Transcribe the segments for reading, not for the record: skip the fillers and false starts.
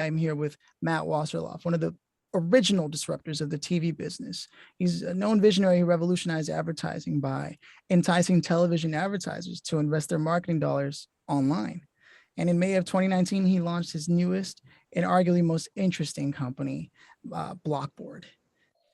I'm here with Matt Wasserlauf, one of the original disruptors of the TV business. He's a known visionary who revolutionized advertising by enticing television advertisers to invest their marketing dollars online. And in May of 2019, he launched his newest and arguably most interesting company, Blockboard.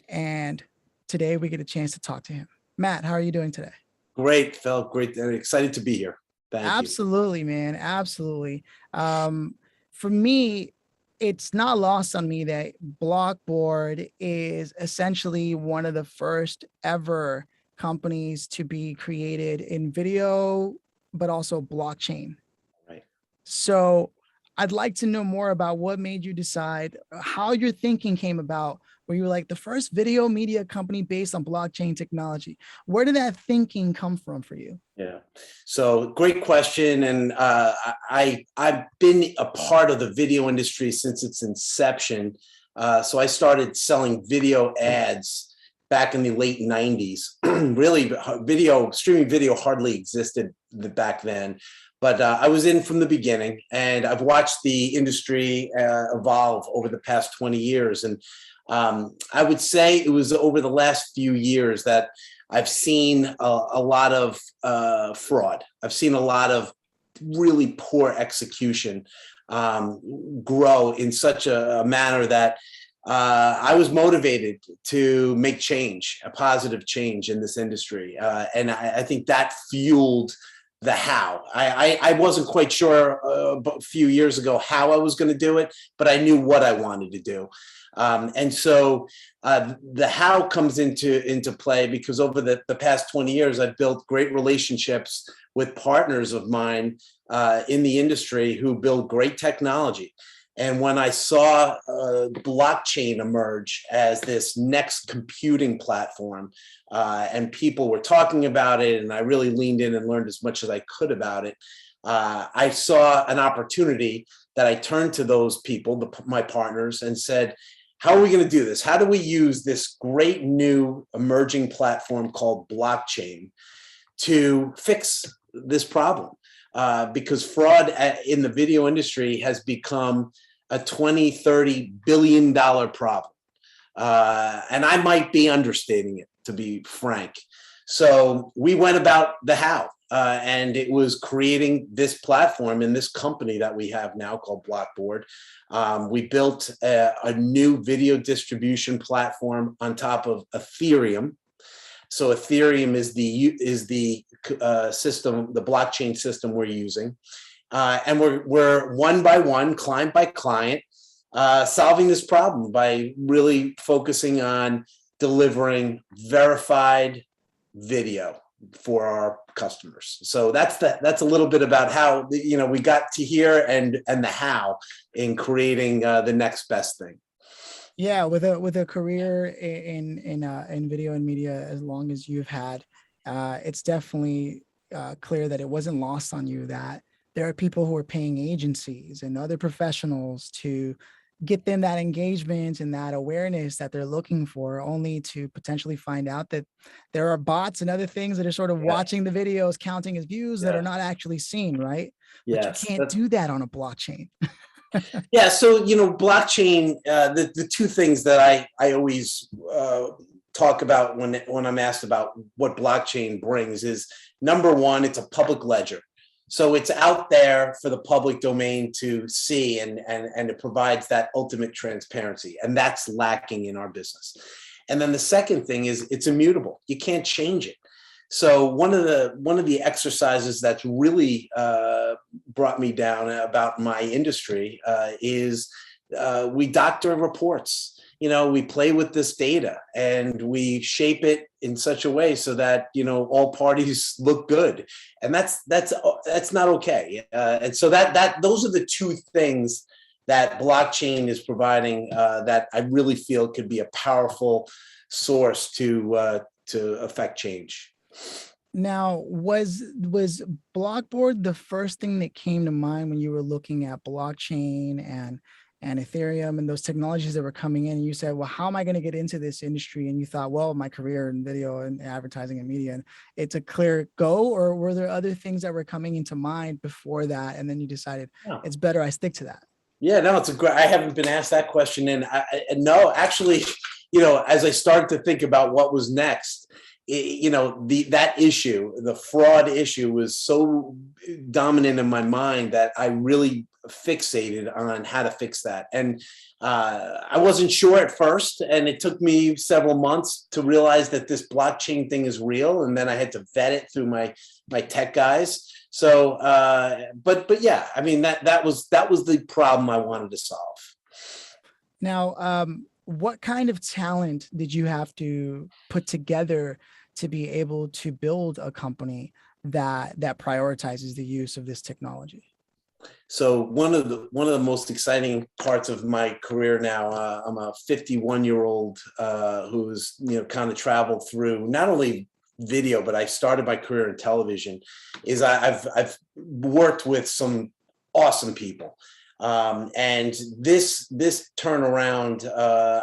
And today we get a chance to talk to him. Matt, how are you doing today? Great, Phil. Great. Excited to be here. Thank you. Absolutely, man. Absolutely. For me, it's not lost on me that Blockboard is essentially one of the first ever companies to be created in video, but also blockchain. Right. So I'd like to know more about what made you decide, how your thinking came about, where you were like the first video media company based on blockchain technology. Where did that thinking come from for you? Yeah. So great question. And I've been a part of the video industry since its inception. So I started selling video ads back in the late 90s. Really, streaming video hardly existed back then. But I was in from the beginning, and I've watched the industry evolve over the past 20 years. And I would say it was over the last few years that I've seen a lot of fraud. I've seen a lot of really poor execution grow in such a manner that I was motivated to make change, a positive change in this industry. And I think that fueled the how. I wasn't quite sure a few years ago how I was going to do it, but I knew what I wanted to do. And so the how comes into play because over the past 20 years, I've built great relationships with partners of mine in the industry who build great technology. And when I saw blockchain emerge as this next computing platform, and people were talking about it, and I really leaned in and learned as much as I could about it, I saw an opportunity that I turned to those people, my partners, and said, how are we going to do this? How do we use this great new emerging platform called blockchain to fix this problem? Because fraud in the video industry has become a $20, $30 billion problem. And I might be understating it, to be frank. So we went about the how, and it was creating this platform in this company that we have now called Blockboard. We built a new video distribution platform on top of Ethereum. So Ethereum is the system, the blockchain system we're using. And we're one by one, client by client, solving this problem by really focusing on delivering verified video for our customers. So that's a little bit about how we got to here and the how in creating the next best thing. Yeah, with a career in video and media as long as you've had, it's definitely clear that it wasn't lost on you that there are people who are paying agencies and other professionals to get them that engagement and that awareness that they're looking for, only to potentially find out that there are bots and other things that are sort of watching the videos, counting as views that are not actually seen, right? But you can't do that on a blockchain. Yeah, so blockchain. The two things that I always talk about when I'm asked about what blockchain brings is, number one, it's a public ledger. So it's out there for the public domain to see, and it provides that ultimate transparency. And that's lacking in our business. And then the second thing is it's immutable. You can't change it. So one of the exercises that's really brought me down about my industry is we doctor reports. We play with this data and we shape it in such a way so that all parties look good, and that's not okay. And so that those are the two things that blockchain is providing that I really feel could be a powerful source to affect change. Now, was Blockboard the first thing that came to mind when you were looking at blockchain and Ethereum and those technologies that were coming in, and you said, well, how am I going to get into this industry? And you thought, well, my career in video and advertising and media, and it's a clear go? Or were there other things that were coming into mind before that, and then you decided it's better I stick to that? Yeah, no, it's a great. I haven't been asked that question, and no, actually, as I started to think about what was next, that issue, the fraud issue, was so dominant in my mind that I really fixated on how to fix that, and I wasn't sure at first, and it took me several months to realize that this blockchain thing is real, and then I had to vet it through my tech guys. So, but yeah, I mean that was the problem I wanted to solve. Now, what kind of talent did you have to put together to be able to build a company that prioritizes the use of this technology? So one of the most exciting parts of my career now, I'm a 51-year-old who's kind of traveled through not only video, but I started my career in television. Is I've worked with some awesome people, and this turnaround,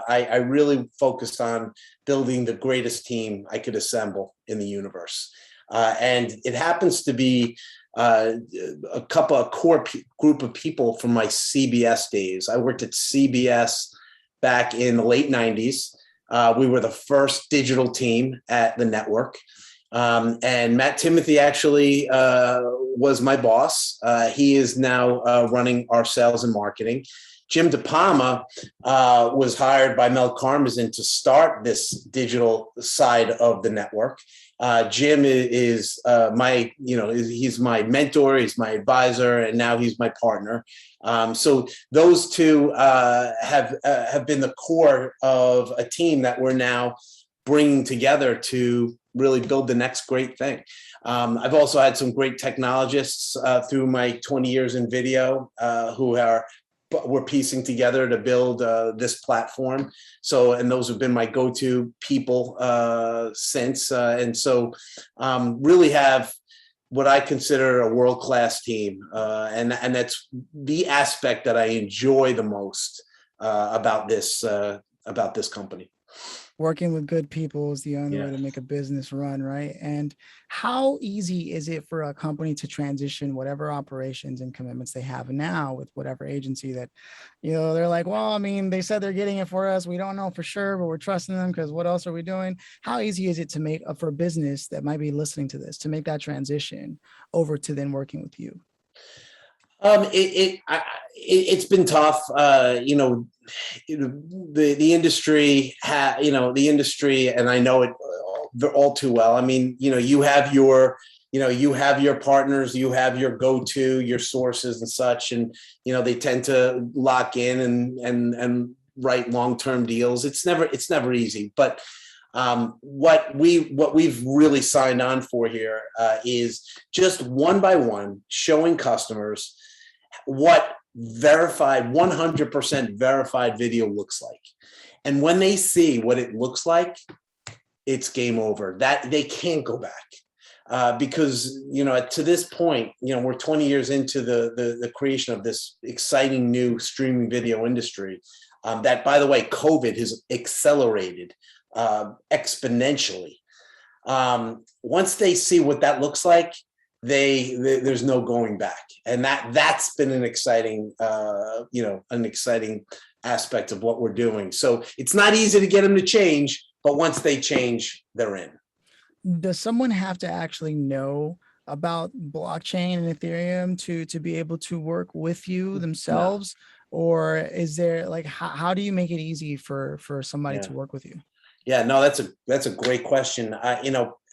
I really focused on building the greatest team I could assemble in the universe, and it happens to be a couple of group of people from my CBS days. I worked at CBS back in the late 90s. We were the first digital team at the network. And Matt Timothy actually was my boss. He is now running our sales and marketing. Jim DePalma was hired by Mel Karmazin to start this digital side of the network. Jim is he's my mentor, he's my advisor, and now he's my partner. So those two have been the core of a team that we're now bringing together to really build the next great thing. I've also had some great technologists through my 20 years in video who we're piecing together to build this platform. So, and those have been my go-to people since. And so really have what I consider a world-class team. And that's the aspect that I enjoy the most about this company. Working with good people is the only way Yeah. to make a business run, right? And how easy is it for a company to transition whatever operations and commitments they have now with whatever agency that, they're like, well, I mean, they said they're getting it for us. We don't know for sure, but we're trusting them because what else are we doing? How easy is it to make for a business that might be listening to this to make that transition over to then working with you? It's been tough. The industry the industry, and I know it all too well. I mean, you have your partners, you have your go-to, your sources and such, and they tend to lock in and write long-term deals. It's never easy, but what we've really signed on for here is just one by one showing customers what 100% verified video looks like. And when they see what it looks like, it's game over. That they can't go back. Because to this point, we're 20 years into the creation of this exciting new streaming video industry that, by the way, COVID has accelerated exponentially. Once they see what that looks like, there's no going back, and that's been an exciting aspect of what we're doing. So it's not easy to get them to change, but once they change, they're in. Does someone have to actually know about blockchain and Ethereum to be able to work with you themselves? No. Or is there how do you make it easy for somebody to work with you? Yeah, no, that's a great question.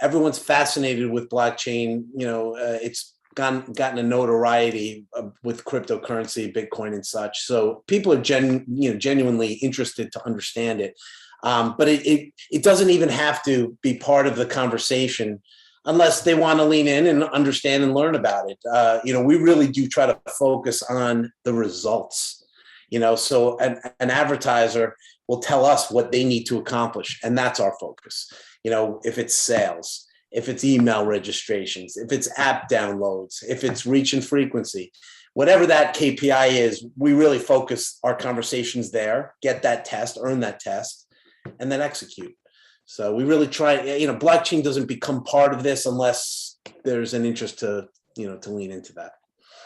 Everyone's fascinated with blockchain. It's gotten a notoriety with cryptocurrency, Bitcoin and such. So people are genuinely interested to understand it. But it doesn't even have to be part of the conversation unless they want to lean in and understand and learn about it. We really do try to focus on the results. So an advertiser will tell us what they need to accomplish, and that's our focus. If it's sales, if it's email registrations, if it's app downloads, if it's reach and frequency, whatever that KPI is, we really focus our conversations there, get that test, earn that test, and then execute. So we really try, blockchain doesn't become part of this unless there's an interest to lean into that.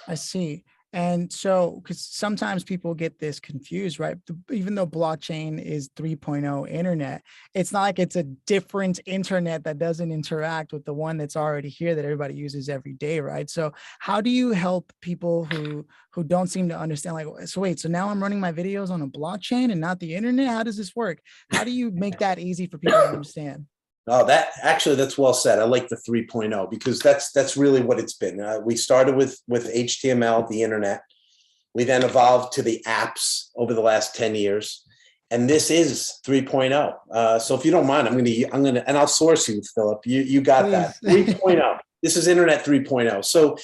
I see. And so, because sometimes people get this confused, right? Even though blockchain is 3.0 internet, it's not like it's a different internet that doesn't interact with the one that's already here that everybody uses every day, right? So how do you help people who don't seem to understand, like, so wait, so now I'm running my videos on a blockchain and not the internet? How does this work? How do you make that easy for people to understand? Oh, that's well said. I like the 3.0 because that's really what it's been. We started with HTML, the internet. We then evolved to the apps over the last 10 years. And this is 3.0. So if you don't mind, I'm gonna, and I'll source you, Philip. You got that. Please. 3.0. This is Internet 3.0. So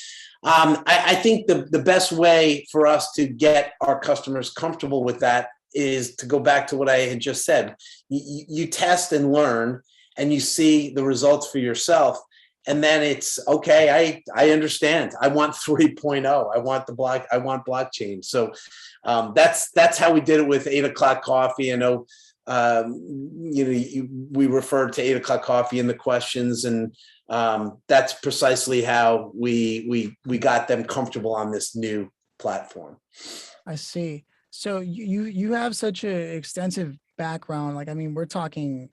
I think the best way for us to get our customers comfortable with that is to go back to what I had just said. You test and learn, and you see the results for yourself. And then it's okay. I understand. I want 3.0. I want blockchain. So that's how we did it with 8 o'clock coffee. I know we referred to 8 o'clock coffee in the questions, and that's precisely how we got them comfortable on this new platform. I see. So you have such an extensive background. Like, I mean, we're talking,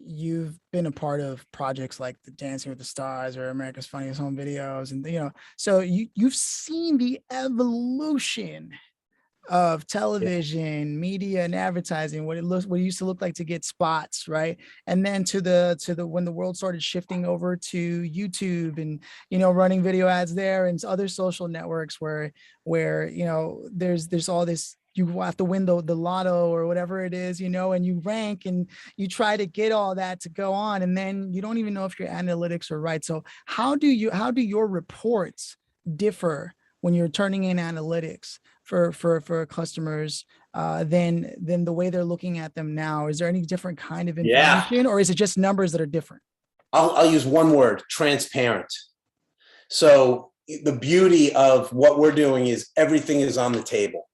you've been a part of projects like the Dancing with the Stars or America's Funniest Home Videos, and so you've seen the evolution of television, media, and advertising, what it used to look like to get spots, right? And then to the when the world started shifting over to YouTube and running video ads there and other social networks where there's all this. You have to win the lotto or whatever it is, and you rank and you try to get all that to go on, and then you don't even know if your analytics are right. So how do your reports differ when you're turning in analytics for customers than the way they're looking at them now? Is there any different kind of Yeah, information, or is it just numbers that are different? I'll use one word: transparent. So the beauty of what we're doing is everything is on the table.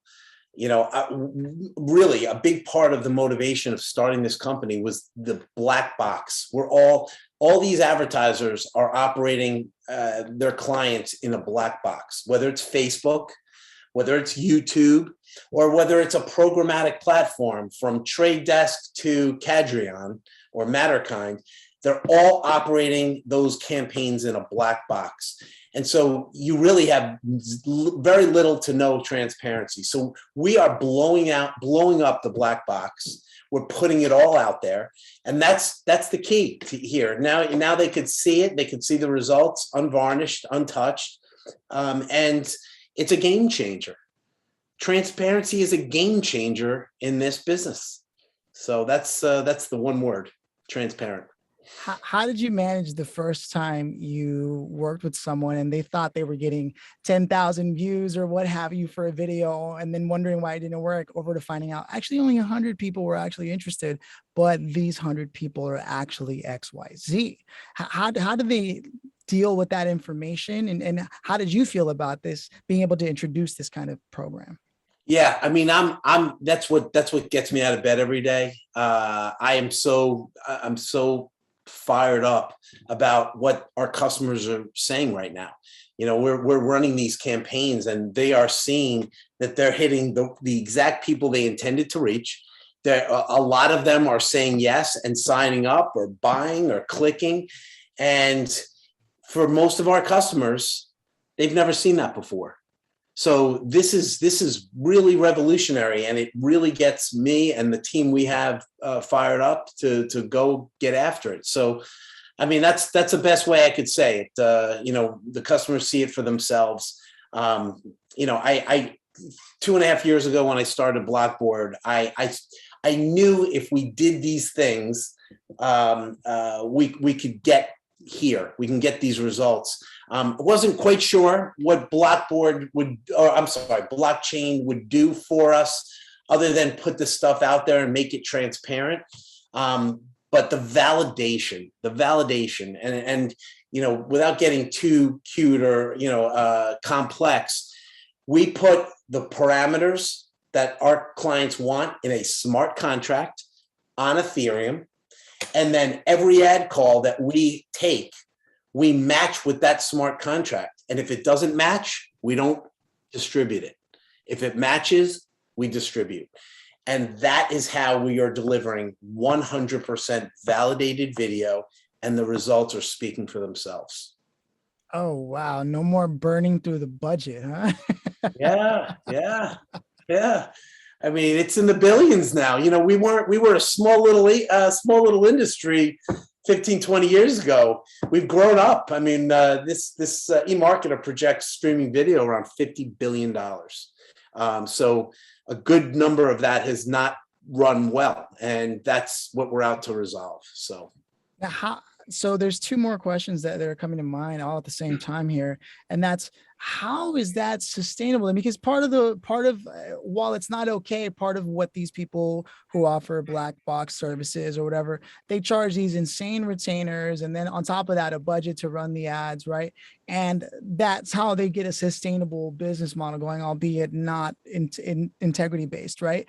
Really a big part of the motivation of starting this company was the black box. All these advertisers are operating their clients in a black box, whether it's Facebook, whether it's YouTube, or whether it's a programmatic platform from Trade Desk to Cadreon or Matterkind. They're all operating those campaigns in a black box. And so you really have very little to no transparency. So we are blowing up the black box. We're putting it all out there. And that's the key here. Now they could see it. They could see the results unvarnished, untouched. And it's a game changer. Transparency is a game changer in this business. So that's the one word: transparent. How did you manage the first time you worked with someone and they thought they were getting 10,000 views or what have you for a video, and then wondering why it didn't work, over to finding out actually only 100 people were actually interested, but these 100 people are actually XYZ? How did they deal with that information, and how did you feel about this, being able to introduce this kind of program? Yeah, I mean, that's what gets me out of bed every day. I'm so fired up about what our customers are saying right now. We're running these campaigns, and they are seeing that they're hitting the exact people they intended to reach. A lot of them are saying yes and signing up or buying or clicking. And for most of our customers, they've never seen that before. So this is really revolutionary, and it really gets me and the team we have fired up to go get after it. So, I mean, that's the best way I could say it. The customers see it for themselves. I 2.5 years ago when I started Blockboard, I knew if we did these things, we could get here. We can get these results. I wasn't quite sure what blockchain would do for us, other than put the stuff out there and make it transparent. But the validation, and without getting too cute or complex, we put the parameters that our clients want in a smart contract on Ethereum, and then every ad call that we take, we match with that smart contract. And if it doesn't match, we don't distribute it. If it matches, we distribute. And that is how we are delivering 100% validated video, and the results are speaking for themselves. Oh, wow. No more burning through the budget, huh? Yeah, yeah, yeah. I mean, it's in the billions now. You know, we were a small little industry 15, 20 years ago. We've grown up. I mean, this eMarketer projects streaming video around $50 billion. So a good number of that has not run well, and that's what we're out to resolve. So Now, so there's two more questions that are coming to mind all at the same time here, and that's, how is that sustainable? Because part of while it's not okay, part of what these people who offer black box services or whatever, they charge these insane retainers, and then on top of that, a budget to run the ads, right? And that's how they get a sustainable business model going, albeit not in integrity based, right?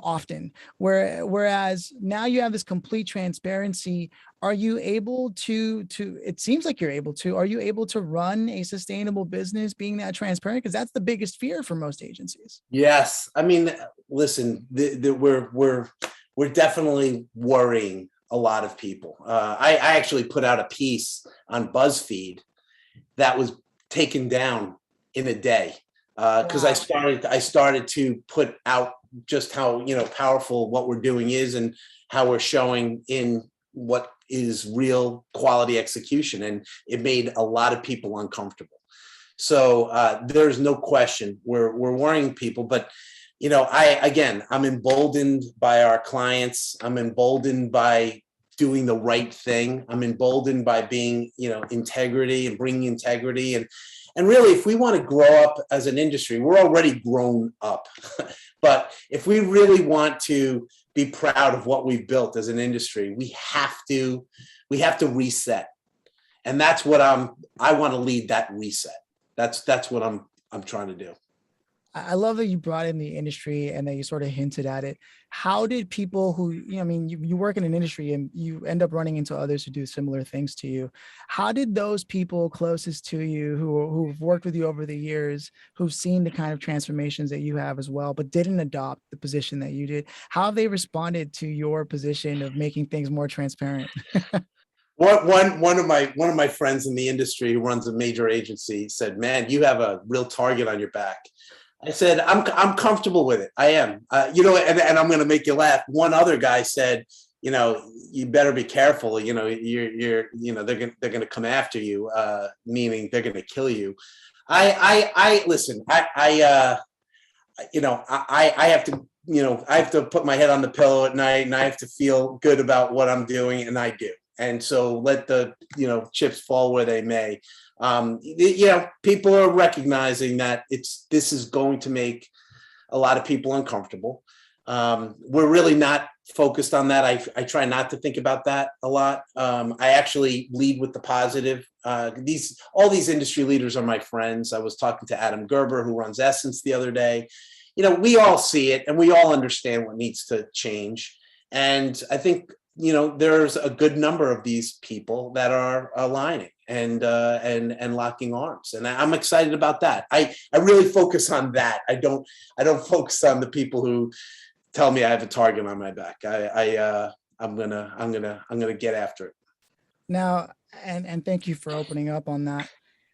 Often, whereas now you have this complete transparency. Are you able to, it seems like you're able to, are you able to run a sustainable business being that transparent? Because that's the biggest fear for most agencies. yes, I mean, listen, we're definitely worrying a lot of people. I actually put out a piece on BuzzFeed that was taken down in a day because Wow. I started to put out just how powerful what we're doing is, and how we're showing in what is real quality execution, and it made a lot of people uncomfortable. So there's no question we're worrying people, but I'm emboldened by our clients. I'm emboldened by doing the right thing. I'm emboldened by being, integrity and bringing integrity. And really, if we want to grow up as an industry, we're already grown up. But if we really want to be proud of what we've built as an industry, we have to reset. And that's what I want to lead that reset. That's what I'm trying to do. I love that you brought in the industry and that you sort of hinted at it. How did people who, you work in an industry and you end up running into others who do similar things to you. How did those people closest to you who've worked with you over the years, who've seen the kind of transformations that you have as well, but didn't adopt the position that you did, how have they responded to your position of making things more transparent? One of my friends in the industry who runs a major agency said, "Man, you have a real target on your back." I said, I'm comfortable with it. I am, and I'm going to make you laugh. One other guy said, you better be careful. They're going to come after you, meaning they're going to kill you. I listen. I have to, I have to put my head on the pillow at night, and I have to feel good about what I'm doing, and I do. And so let the chips fall where they may. People are recognizing that this is going to make a lot of people uncomfortable. We're really not focused on that. I try not to think about that a lot. I actually lead with the positive. All these industry leaders are my friends. I was talking to Adam Gerber, who runs Essence, the other day. We all see it, and we all understand what needs to change. And I think there's a good number of these people that are aligning and locking arms, and I'm excited about that. I really focus on that. I don't focus on the people who tell me I have a target on my back. I'm gonna get after it. Now, and thank you for opening up on that.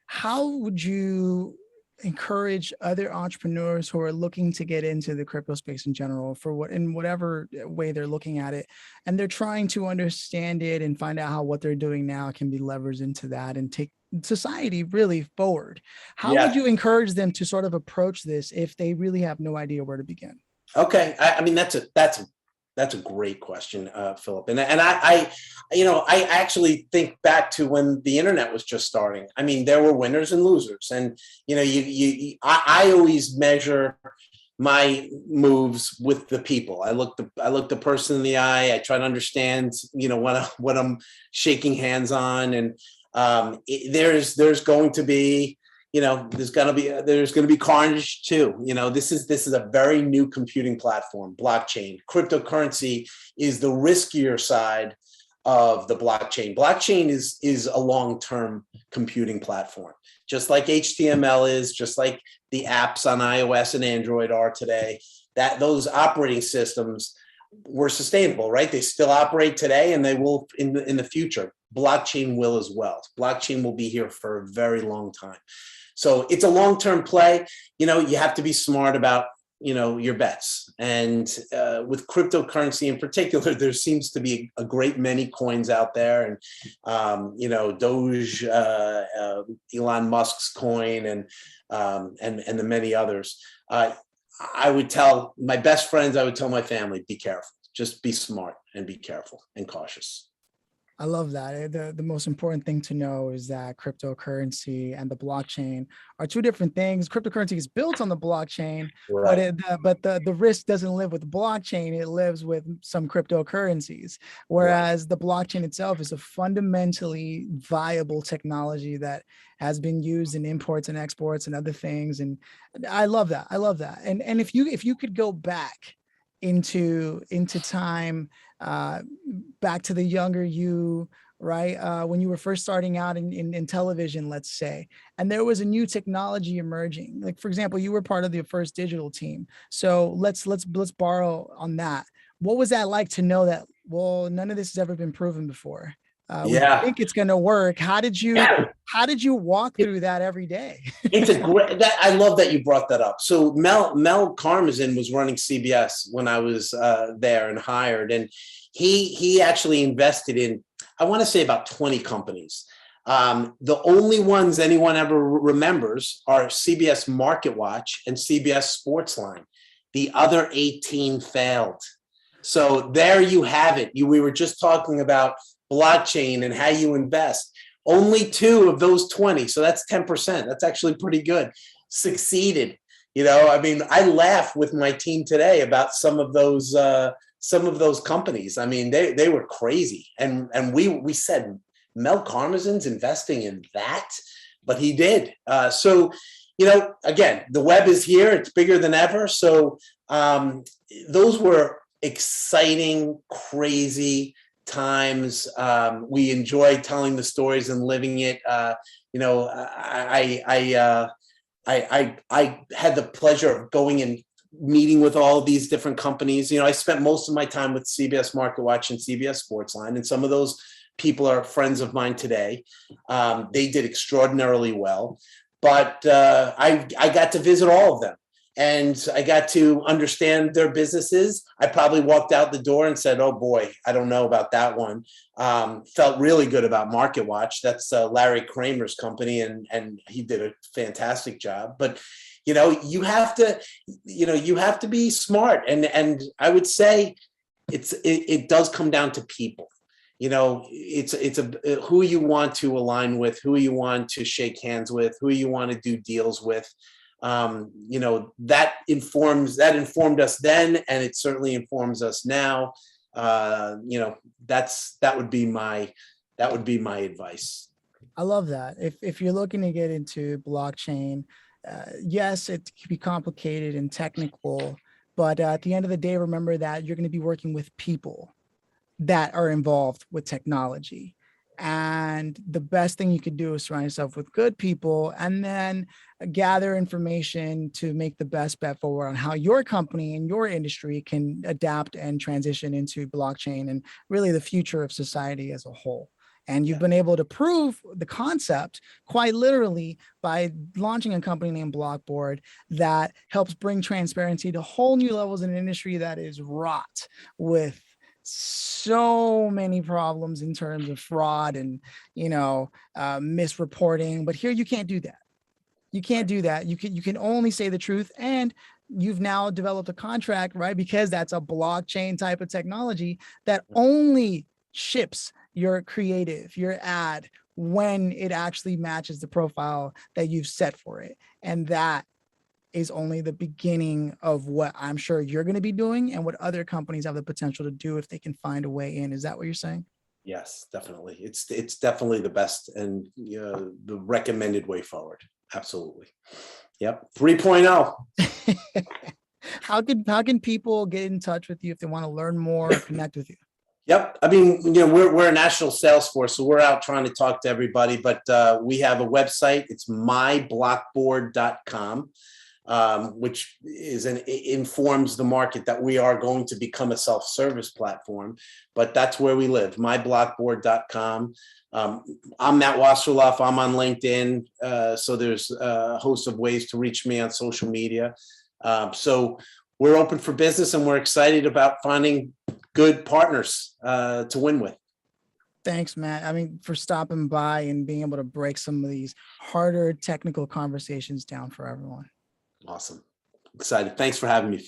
How would you encourage other entrepreneurs who are looking to get into the crypto space in general, in whatever way they're looking at it, and they're trying to understand it and find out how what they're doing now can be leveraged into that and take society really forward? How would Yeah. you encourage them to sort of approach this if they really have no idea where to begin? Okay. I mean, that's a great question, Philip. And I actually think back to when the internet was just starting. I mean, there were winners and losers, and I always measure my moves with the people. I look the person in the eye. I try to understand, what I'm shaking hands on, and there's going to be there's going to be carnage too. This is a very new computing platform. Blockchain, cryptocurrency is the riskier side of the blockchain. Blockchain is a long-term computing platform, just like HTML is, just like the apps on iOS and Android are today. That those operating systems were sustainable, right? They still operate today, and they will in the future. Blockchain will as well. Blockchain will be here for a very long time. So it's a long-term play. You know, you have to be smart about, you know, your bets. And with cryptocurrency in particular, there seems to be a great many coins out there. And, you know, Doge, Elon Musk's coin, and the many others. I would tell my best friends, I would tell my family, be careful. Just be smart and be careful and cautious. I love that. The most important thing to know is that cryptocurrency and the blockchain are two different things. Cryptocurrency is built on the blockchain, Right. but the risk doesn't live with the blockchain. It lives with some cryptocurrencies, Right. whereas the blockchain itself is a fundamentally viable technology that has been used in imports and exports and other things. And I love that. I love that. And if you could go back into time, uh, back to the younger you, right? When you were first starting out in television, let's say, and there was a new technology emerging. Like, for example, you were part of the first digital team. So let's borrow on that. What was that like to know that, well, none of this has ever been proven before? We Yeah. think it's going to work. How did you walk through that every day? It's a great that I love that you brought that up. So Mel Karmazin was running CBS when I was there and hired, and he actually invested in, I want to say, about 20 companies. The only ones anyone ever remembers are CBS Market Watch and CBS Sportsline. The other 18 failed. So there you have it. We were just talking about blockchain and how you invest. Only 2 of those 20, so that's 10%. That's actually pretty good. Succeeded. You know, I mean, I laugh with my team today about some of those companies. I mean, they were crazy, and we said Mel Karmazin's investing in that, but he did. So, you know, again, the web is here; it's bigger than ever. So those were exciting, crazy times. We enjoy telling the stories and living it. You know, I had the pleasure of going and meeting with all these different companies. You know, I spent most of my time with CBS Market Watch and CBS Sportsline, and some of those people are friends of mine today. They did extraordinarily well, but I got to visit all of them. And I got to understand their businesses. I probably walked out the door and said, "Oh boy, I don't know about that one." Felt really good about Market Watch. That's Larry Kramer's company, and he did a fantastic job. But you know, you have to be smart, and I would say it does come down to people. You know, it's who you want to align with, who you want to shake hands with, who you want to do deals with. You know, that informed us then, and it certainly informs us now. You know, that would be my advice. I love that. If you're looking to get into blockchain, yes, it can be complicated and technical, but at the end of the day, remember that you're going to be working with people that are involved with technology. And the best thing you could do is surround yourself with good people and then gather information to make the best bet forward on how your company and your industry can adapt and transition into blockchain and really the future of society as a whole. And you've been able to prove the concept quite literally by launching a company named Blockboard that helps bring transparency to whole new levels in an industry that is wrought with so many problems in terms of fraud and misreporting. But here you can't do that. You can't do that. You can only say the truth. And you've now developed a contract, right? Because that's a blockchain type of technology that only ships your creative, your ad, when it actually matches the profile that you've set for it. And that is only the beginning of what I'm sure you're going to be doing and what other companies have the potential to do if they can find a way in. Is that what you're saying? Yes, definitely. It's definitely the best and the recommended way forward. Absolutely. Yep. 3.0. How can people get in touch with you if they want to learn more or connect with you? Yep. I mean, we're a national sales force, so we're out trying to talk to everybody, but we have a website. It's myblockboard.com, which informs the market that we are going to become a self-service platform, but that's where we live, myblockboard.com. I'm Matt Wasserlauf. I'm on LinkedIn. So there's a host of ways to reach me on social media. So we're open for business, and we're excited about finding good partners to win with. Thanks, Matt. I mean, for stopping by and being able to break some of these harder technical conversations down for everyone. Awesome. Excited. Thanks for having me, Phil.